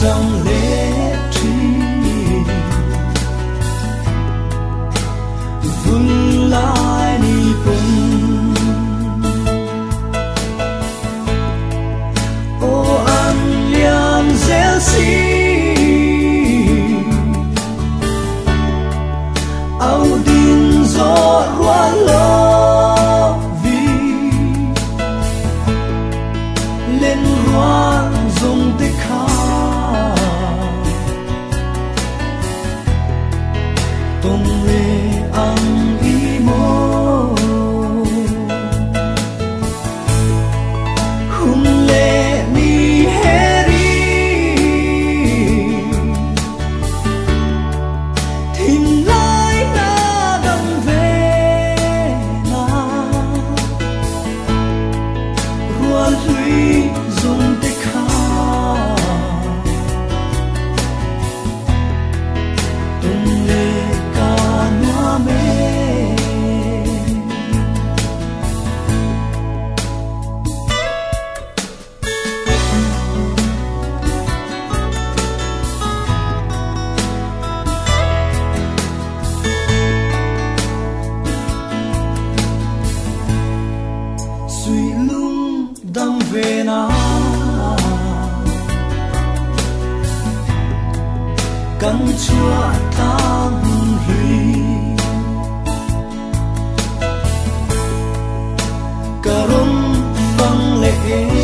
trong lễ tri vun lại đi cùng ô an liang dễ xí ao din gió ruan lo vì lên ruan dùng tích khá tung lệ ang ý mô hùng lệ ni hê ri thìn lại na đâm về na ruan lũy dùng tích khá tung lệ ca noa mê suy lung đâm về na cắn chúa tam huy cả rung văng lệ